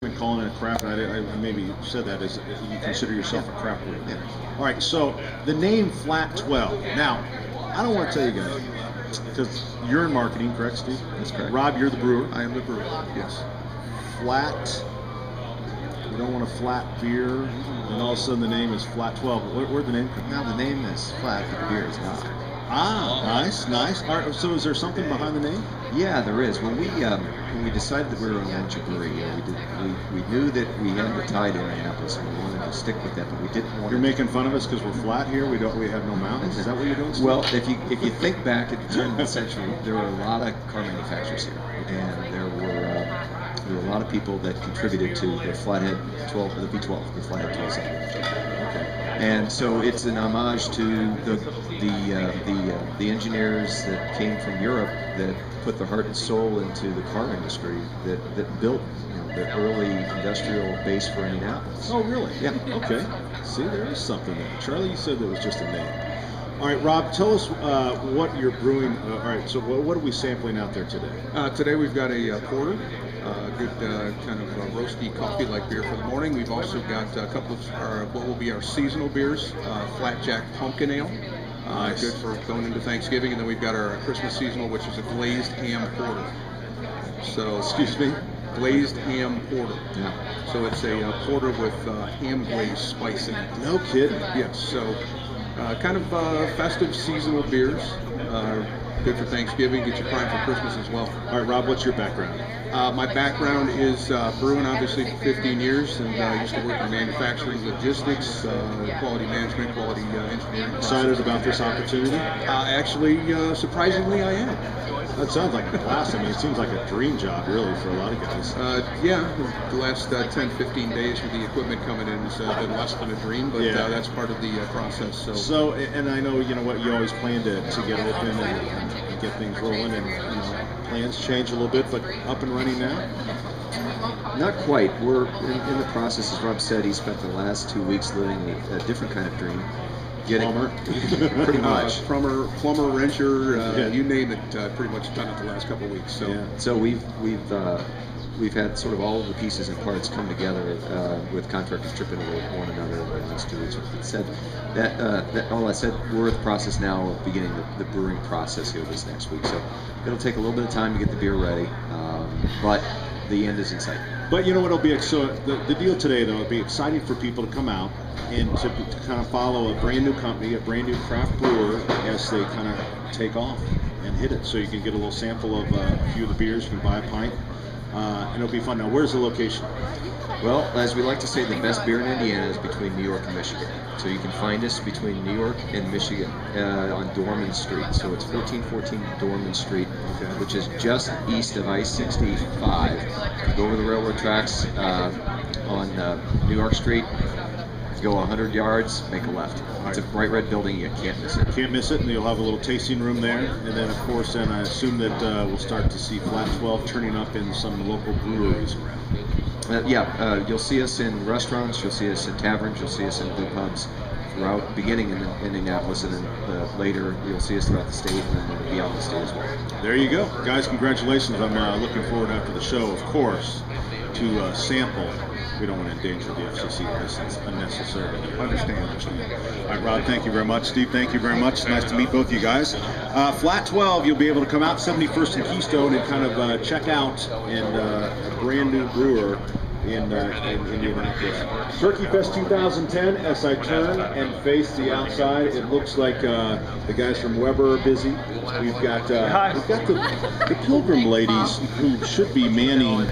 been calling it a craft. I maybe said that as you consider yourself a craft brewer. Yeah. All right, so the name Flat 12. Now, I don't want to tell you guys because you're in marketing, correct, Steve? That's correct. Rob, you're the brewer. I am the brewer. Yes. Flat. You don't want a flat beer, and all of a sudden the name is Flat 12. Where'd the name come from? Now the name is flat, but the beer is not. Ah, nice, nice. All right, so is there something behind the name? Yeah, there is. When we decided that we were going to launch a brewery, we knew that we had the tie to Indianapolis, and we wanted to stick with that, but we didn't want. You're making fun of us because we're flat here. We have no mountains. Is that what you're doing, Steve? Well, if you think back at the turn of the century, there were a lot of car manufacturers here, and there were a lot of people that contributed to the Flathead 12, the V12, the Flathead 12 engine. Okay. And so it's an homage to the engineers that came from Europe that put their heart and soul into the car industry that built the early industrial base for Indianapolis. Oh, really? Yeah. Okay. See, there is something there. Charlie, you said there was just a name. All right, Rob, tell us what you're brewing. All right, so what are we sampling out there today? Today we've got a porter, good kind of roasty coffee-like beer for the morning. We've also got a couple of what will be our seasonal beers, Flat Jack Pumpkin Ale, Nice. good for going into Thanksgiving, and then we've got our Christmas seasonal, which is a glazed ham porter. So, Excuse me? glazed ham porter. Yeah. So it's a porter with ham glaze spice in it. No kidding. Yes, so kind of festive seasonal beers. Good for Thanksgiving, get you primed for Christmas as well. All right, Rob, what's your background? My background is brewing, obviously, for 15 years, and I used to work in manufacturing, logistics, quality management, quality engineering. Excited about this opportunity? Actually, surprisingly, I am. That sounds like a blast. I mean, it seems like a dream job, really, for a lot of guys. Yeah, the last 10, 15 days with the equipment coming in has been less than a dream, but Yeah. that's part of the process. So, and I know, what, you always plan to get open and get things rolling, and, plans change a little bit, but up and running now? Not quite. We're in the process, as Rob said. He spent the last 2 weeks living a different kind of dream. Plumber? Pretty much. Plumber, wrencher, Yeah. you name it, pretty much done it the last couple of weeks. So. Yeah. So we've had sort of all of the pieces and parts come together with contractors tripping over one another in the last 2 weeks. It said that all I said, we're in the process now of beginning the brewing process here this next week. So it'll take a little bit of time to get the beer ready, but the end is in sight. But you know what, it'll be, so the deal today, though, it'll be exciting for people to come out and to kind of follow a brand new company, a brand new craft brewer as they kind of take off and hit it. So you can get a little sample of a few of the beers, you can buy a pint, and it'll be fun. Now, where's the location? Well, as we like to say, the best beer in Indiana is between New York and Michigan. So you can find us between New York and Michigan on Dorman Street. So it's 1414 Dorman Street, which is just east of I-65. Go over the railroad tracks on New York Street. Go 100 yards, make a left. It's a bright red building, you can't miss it. Can't miss it, and you'll have a little tasting room there. And then, of course, then I assume that we'll start to see Flat 12 turning up in some local breweries around. You'll see us in restaurants, you'll see us in taverns, you'll see us in brew pubs throughout, beginning in Indianapolis, and then later you'll see us throughout the state and then beyond the state as well. There you go. Guys, congratulations. I'm looking forward after the show, of course, to sample. We don't want to endanger the FCC license unnecessarily. Understand. All right, Rob, thank you very much. Steve, thank you very much. Nice to meet both you guys. Flat 12, you'll be able to come out 71st and Keystone and kind of check out a brand new brewer in Indianapolis. TurkeyFest 2010, as I turn and face the outside, it looks like the guys from Weber are busy. We've got the Pilgrim ladies who should be manning